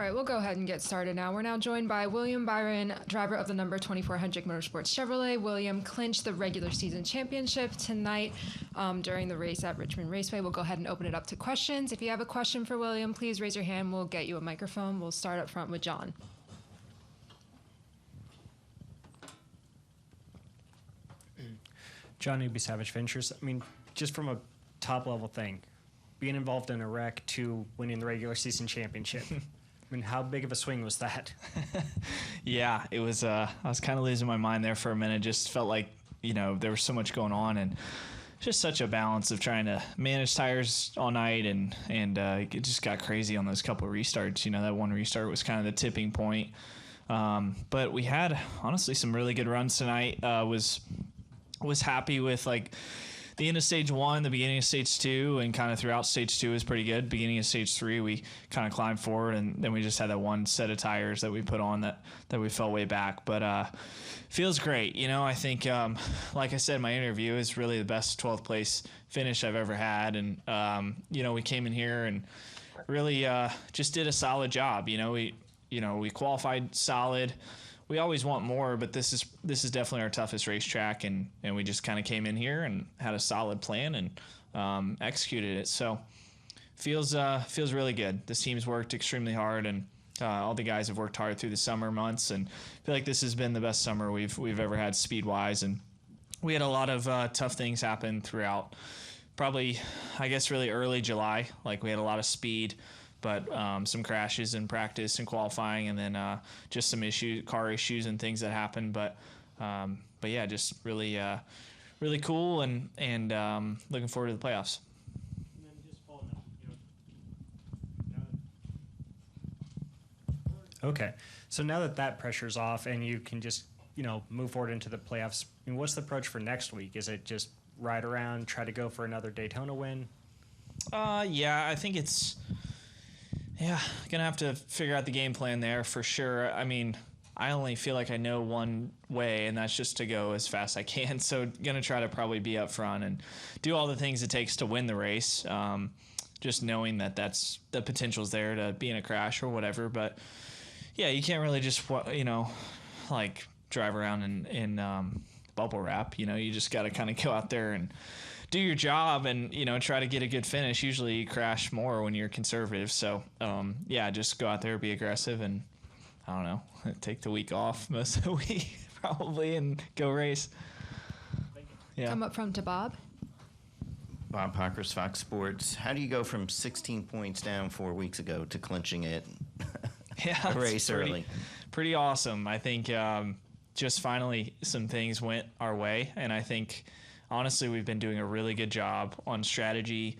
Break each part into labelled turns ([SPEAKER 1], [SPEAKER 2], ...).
[SPEAKER 1] right, we'll go ahead and get started now. We're now joined by William Byron, driver of the number 24 Hendrick Motorsports Chevrolet. William clinched the regular season championship tonight during the race at Richmond Raceway. We'll go ahead and open it up to questions. If you have a question for William, please raise your hand. We'll get you a microphone. We'll start up front with John.
[SPEAKER 2] John Newby, Savage Ventures. I mean, just from a top-level thing, being involved in a wreck to winning the regular season championship. I mean, how big of a swing was that?
[SPEAKER 3] Yeah, it was. I was kind of losing my mind there for a minute. Just felt like, there was so much going on, and just such a balance of trying to manage tires all night, and it just got crazy on those couple of restarts. That one restart was kind of the tipping point. But we had, honestly, some really good runs tonight. Was happy with, the end of stage 1, the beginning of stage 2, and kind of throughout stage 2 was pretty good. Beginning of stage 3, we kind of climbed forward, and then we just had that one set of tires that we put on that we fell way back. But feels great. I think, like I said in my interview, it's really the best 12th place finish I've ever had. And, we came in here and really just did a solid job. We qualified solid. We always want more, but this is definitely our toughest racetrack, and we just kind of came in here and had a solid plan and executed it. So feels really good. This team's worked extremely hard, and all the guys have worked hard through the summer months, and I feel like this has been the best summer we've ever had speed wise. And we had a lot of tough things happen throughout. Probably, I guess, really early July. We had a lot of speed, but some crashes in practice and qualifying, and then just some car issues and things that happened. But yeah, just really cool, and looking forward to the playoffs.
[SPEAKER 2] And then just following up, Okay, so now that pressure's off and you can just move forward into the playoffs, I mean, what's the approach for next week? Is it just ride around, try to go for another Daytona win?
[SPEAKER 3] Yeah, I think it's. Yeah, gonna have to figure out the game plan there for sure. I mean, I only feel like I know one way, and that's just to go as fast as I can. So gonna try to probably be up front and do all the things it takes to win the race. Just knowing that's the potential's there to be in a crash or whatever. But yeah, you can't really just drive around in bubble wrap. You just got to kind of go out there and do your job and, try to get a good finish. Usually you crash more when you're conservative. So, yeah, just go out there, be aggressive, and, I don't know, take the week off most of the week probably and go race.
[SPEAKER 1] Yeah. Come up front to Bob.
[SPEAKER 4] Bob Pockers, Fox Sports. How do you go from 16 points down 4 weeks ago to clinching it
[SPEAKER 3] a
[SPEAKER 4] race early?
[SPEAKER 3] Pretty awesome. I think just finally some things went our way, and I think – honestly, we've been doing a really good job on strategy,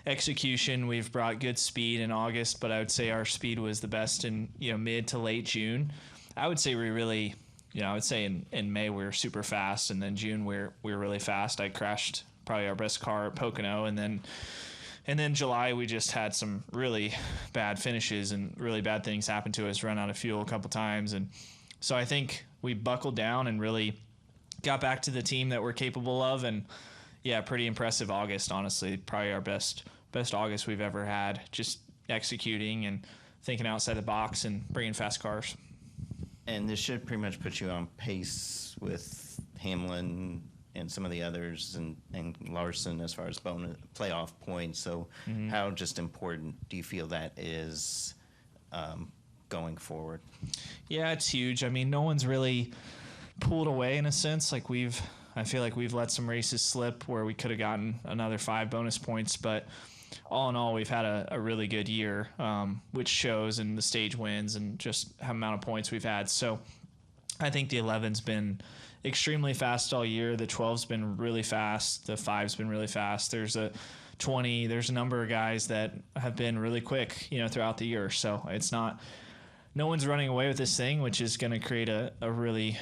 [SPEAKER 3] execution. We've brought good speed in August, but I would say our speed was the best in mid to late June. I would say we really, I would say in May we were super fast, and then June we were really fast. I crashed probably our best car at Pocono, and then July we just had some really bad finishes and really bad things happen to us. Run out of fuel a couple times, and so I think we buckled down and really got back to the team that we're capable of, and yeah, pretty impressive August, honestly. Probably our best August we've ever had, just executing and thinking outside the box and bringing fast cars.
[SPEAKER 4] And this should pretty much put you on pace with Hamlin and some of the others and Larson as far as bonus playoff points. So how just important do you feel that is going forward?
[SPEAKER 3] Yeah, it's huge. I mean, no one's really pulled away in a sense. I feel like we've let some races slip where we could have gotten another 5 bonus points, but all in all, we've had a really good year, which shows in the stage wins and just how amount of points we've had. So I think the 11's been extremely fast all year. The 12's been really fast. The 5's been really fast. There's a 20. There's a number of guys that have been really quick, throughout the year. So it's not. No one's running away with this thing, which is going to create a really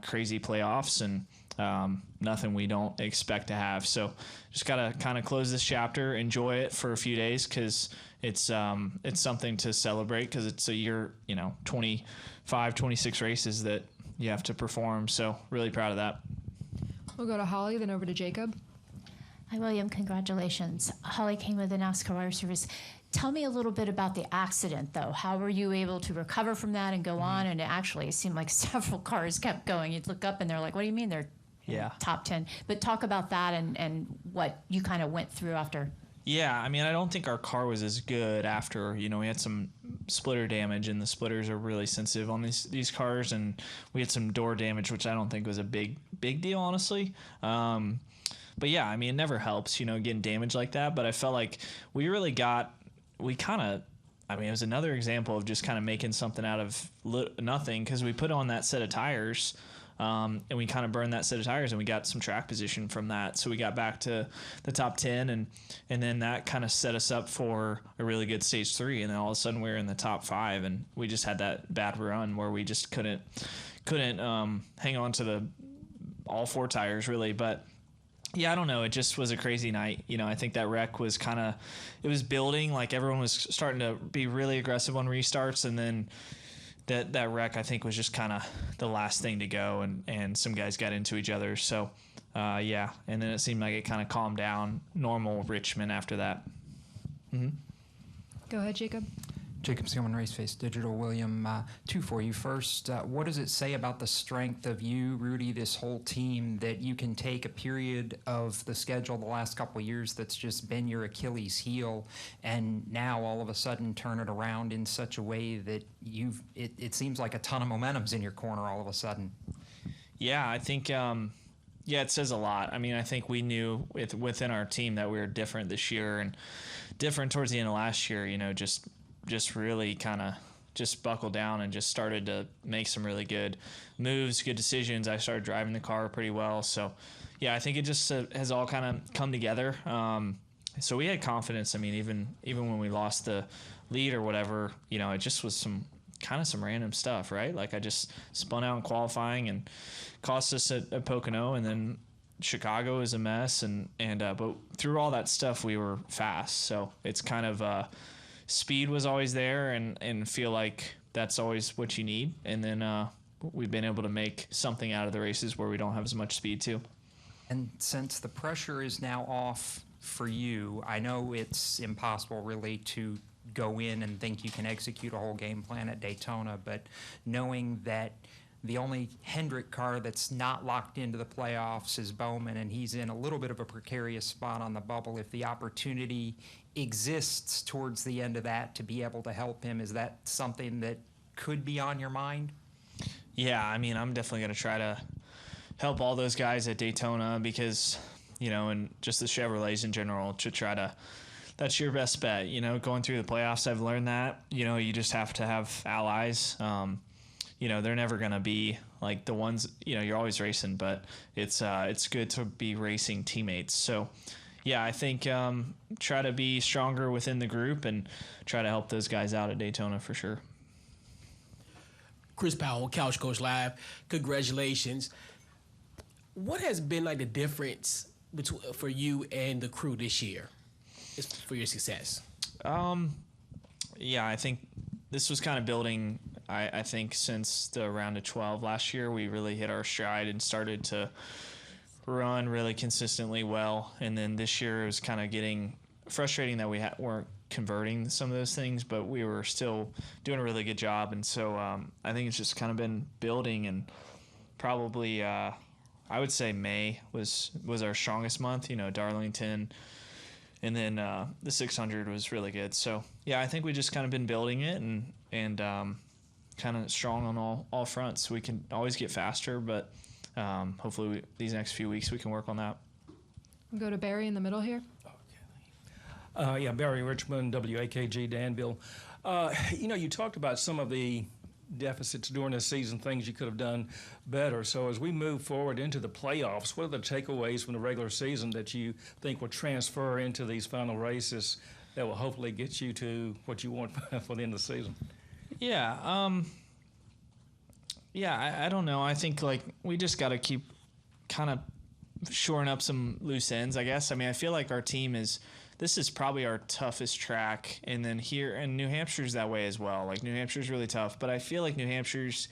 [SPEAKER 3] crazy playoffs and nothing we don't expect to have. So just got to kind of close this chapter, enjoy it for a few days because it's something to celebrate because it's a year, 25, 26 races that you have to perform. So really proud of that.
[SPEAKER 1] We'll go to Holly, then over to Jacob.
[SPEAKER 5] Hi, William. Congratulations. Holly came with the NASCAR Wire Service. Tell me a little bit about the accident, though. How were you able to recover from that and go on? And it seemed like several cars kept going. You'd look up and they're like, what do you mean they're top 10? But talk about that and what you kind of went through after.
[SPEAKER 3] Yeah, I mean, I don't think our car was as good after. We had some splitter damage, and the splitters are really sensitive on these cars, and we had some door damage, which I don't think was a big deal, honestly. But yeah, I mean, it never helps, getting damage like that. But I felt like it was another example of just kind of making something out of nothing, because we put on that set of tires. And we kind of burned that set of tires, and we got some track position from that. So we got back to the top 10, and then that kind of set us up for a really good stage 3. And then all of a sudden we were in the top 5, and we just had that bad run where we just couldn't hang on to all 4 tires really. But yeah, I don't know. It just was a crazy night. I think that wreck was it was building, like everyone was starting to be really aggressive on restarts, and then that wreck, I think, was just kind of the last thing to go, and some guys got into each other. So, yeah, and then it seemed like it kind of calmed down, normal Richmond after that. Mm-hmm.
[SPEAKER 1] Go ahead, Jacob.
[SPEAKER 6] Jacob Seelman, Raceface Digital. William, 2 for you. First, what does it say about the strength of you, Rudy, this whole team, that you can take a period of the schedule the last couple of years that's just been your Achilles heel, and now all of a sudden turn it around in such a way that it seems like a ton of momentum's in your corner all of a sudden? Yeah,
[SPEAKER 3] I think it says a lot. I mean, I think we knew within our team that we were different this year, and different towards the end of last year, just really kind of just buckled down and just started to make some really good moves, good decisions. I started driving the car pretty well. So, yeah, I think it just has all kind of come together. So we had confidence. I mean, even when we lost the lead or whatever, it just was some random stuff, right? Like I just spun out in qualifying and cost us at Pocono, and then Chicago is a mess. But through all that stuff, we were fast. So it's kind of speed was always there, and feel like that's always what you need. And then we've been able to make something out of the races where we don't have as much speed too.
[SPEAKER 6] And since the pressure is now off for you, I know it's impossible really to go in and think you can execute a whole game plan at Daytona, but knowing that the only Hendrick car that's not locked into the playoffs is Bowman, and he's in a little bit of a precarious spot on the bubble. If the opportunity exists towards the end of that to be able to help him, is that something that could be on your mind?
[SPEAKER 3] Yeah, I mean, I'm definitely going to try to help all those guys at Daytona, because, and just the Chevrolets in general, to try to, that's your best bet. Going through the playoffs, I've learned that, you just have to have allies. They're never going to be like the ones, you're always racing, but it's good to be racing teammates. So, yeah, I think try to be stronger within the group and try to help those guys out at Daytona for sure.
[SPEAKER 7] Chris Powell, Couch Coach Live. Congratulations. What has been like the difference for you and the crew this year for your success?
[SPEAKER 3] Yeah, I think this was kind of building. I think since the round of 12 last year, we really hit our stride and started to run really consistently well. And then this year it was kind of getting frustrating that we weren't converting some of those things, but we were still doing a really good job. And so I think it's just kind of been building, and probably I would say May was our strongest month, Darlington. And then the 600 was really good. So, yeah, I think we just kind of been building it and kind of strong on all fronts. We can always get faster, but hopefully these next few weeks we can work on that.
[SPEAKER 1] We'll go to Barry in the middle here.
[SPEAKER 8] Yeah, Barry Richmond, WAKG Danville. You talked about some of the deficits during the season, things you could have done better. So as we move forward into the playoffs, what are the takeaways from the regular season that you think will transfer into these final races that will hopefully get you to what you want for the end of the season?
[SPEAKER 3] Yeah, I don't know. I think we just got to keep kind of shoring up some loose ends, I guess. I mean, I feel like our team this is probably our toughest track, and then here in New Hampshire's that way as well. New Hampshire's really tough, but I feel like New Hampshire's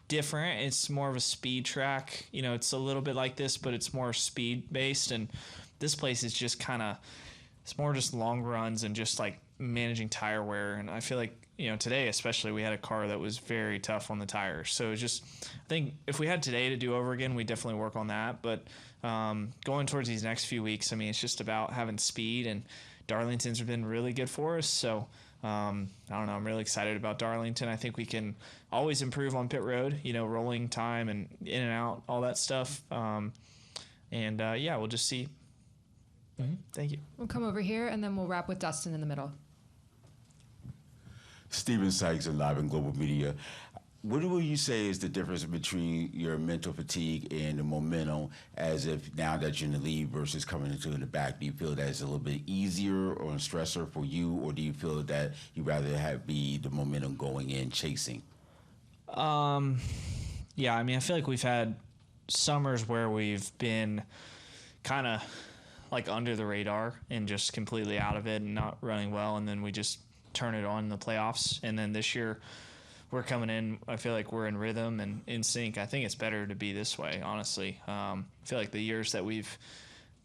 [SPEAKER 3] different. It's more of a speed track. It's a little bit like this, but it's more speed based, and this place is just kind of, it's more just long runs and just like managing tire wear. And I feel like, today especially, we had a car that was very tough on the tires. So it's just, I think if we had today to do over again, we definitely work on that. But going towards these next few weeks, I mean, it's just about having speed, and Darlington's been really good for us. So I don't know, I'm really excited about Darlington. I think we can always improve on pit road, rolling time and in and out, all that stuff. We'll just see. Mm-hmm. Thank you.
[SPEAKER 1] We'll come over here, and then we'll wrap with Dustin in the middle.
[SPEAKER 9] Stephen Sykes and Live and Global Media. What will you say is the difference between your mental fatigue and the momentum, as if now that you're in the lead versus coming into the back? Do you feel that it's a little bit easier or a stressor for you, or do you feel that you rather have the momentum going in chasing?
[SPEAKER 3] Yeah, I mean, I feel like we've had summers where we've been kind of like under the radar and just completely out of it and not running well, and then we just turn it on in the playoffs. And then this year we're coming in, I feel like we're in rhythm and in sync. I think it's better to be this way, honestly. I feel like the years that we've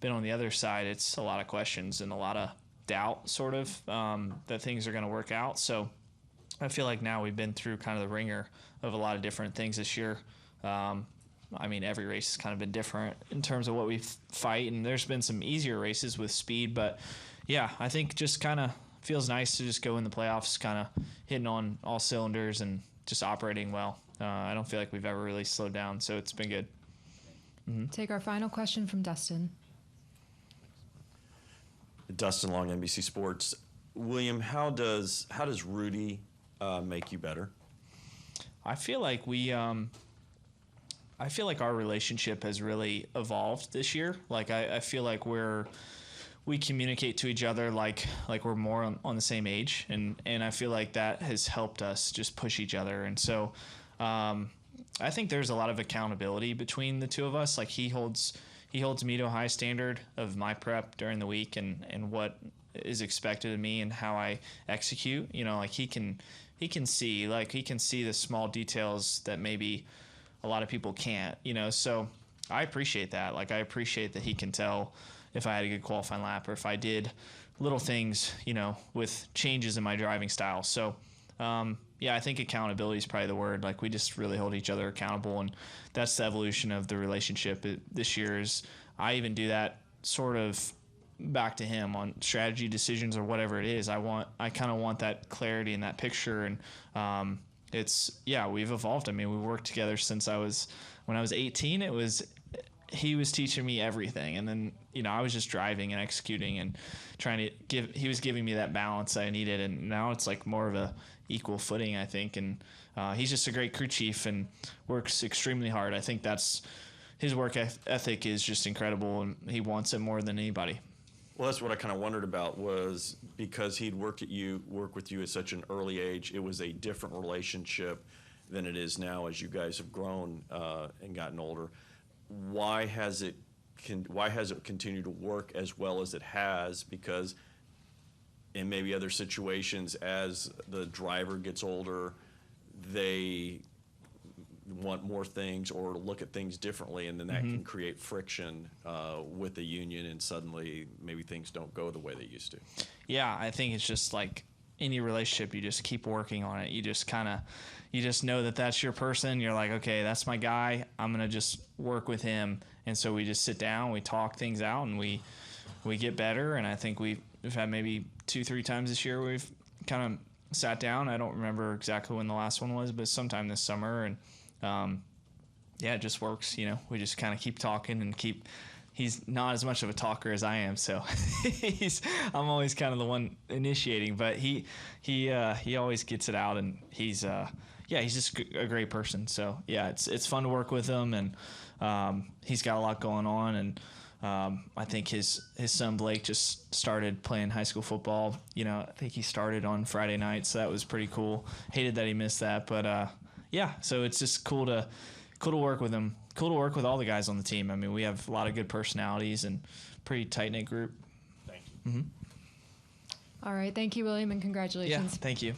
[SPEAKER 3] been on the other side, it's a lot of questions and a lot of doubt, sort of, that things are going to work out. So I feel like now we've been through kind of the ringer of a lot of different things this year. I mean, every race has kind of been different in terms of what we fight, and there's been some easier races with speed. But yeah, I think just kind of feels nice to just go in the playoffs kind of hitting on all cylinders and just operating well. I don't feel like we've ever really slowed down, so it's been good. Mm-hmm.
[SPEAKER 1] Take our final question from Dustin.
[SPEAKER 10] Dustin Long, NBC Sports. William, how does Rudy make you better?
[SPEAKER 3] I feel like our relationship has really evolved this year. Like I feel like we communicate to each other like we're more on the same age, and I feel like that has helped us just push each other. And so I think there's a lot of accountability between the two of us. Like he holds me to a high standard of my prep during the week and what is expected of me and how I execute. Like he can see the small details that maybe a lot of people can't, so I appreciate that. Like I appreciate that he can tell if I had a good qualifying lap or if I did little things, with changes in my driving style. So, I think accountability is probably the word. Like we just really hold each other accountable, and that's the evolution of the relationship this year. Is I even do that sort of back to him on strategy decisions or whatever it is. I kind of want that clarity in that picture, and we've evolved. I mean, we worked together since when I was 18. He was teaching me everything, and then I was just driving and executing and he was giving me that balance I needed, and now it's like more of a equal footing, I think. And he's just a great crew chief and works extremely hard. I think that's his work ethic is just incredible, and he wants it more than anybody.
[SPEAKER 10] Well, that's what I kind of wondered about, was because he'd work with you at such an early age, it was a different relationship than it is now as you guys have grown and gotten older. Why has it continued to work as well as it has? Because in maybe other situations, as the driver gets older, they want more things or look at things differently, and then that can create friction with the union, and suddenly maybe things don't go the way they used to.
[SPEAKER 3] Yeah, I think it's just like any relationship, you just keep working on it. You just know that that's your person. You're like, okay, that's my guy. I'm going to just work with him. And so we just sit down, we talk things out, and we get better. And I think we've had maybe 2-3 times this year we've kind of sat down. I don't remember exactly when the last one was, but sometime this summer. And it just works. We just kind of keep talking and he's not as much of a talker as I am, so I'm always kind of the one initiating, but he always gets it out, and he's just a great person. So it's fun to work with him, and he's got a lot going on, and I think his son Blake just started playing high school football. I think he started on Friday night, so that was pretty cool. Hated that he missed that, but so it's just cool to work with him. Cool to work with all the guys on the team. I mean, we have a lot of good personalities and pretty tight-knit group.
[SPEAKER 10] Thank you.
[SPEAKER 1] All right. Thank you, William, and congratulations.
[SPEAKER 3] Yeah, thank you.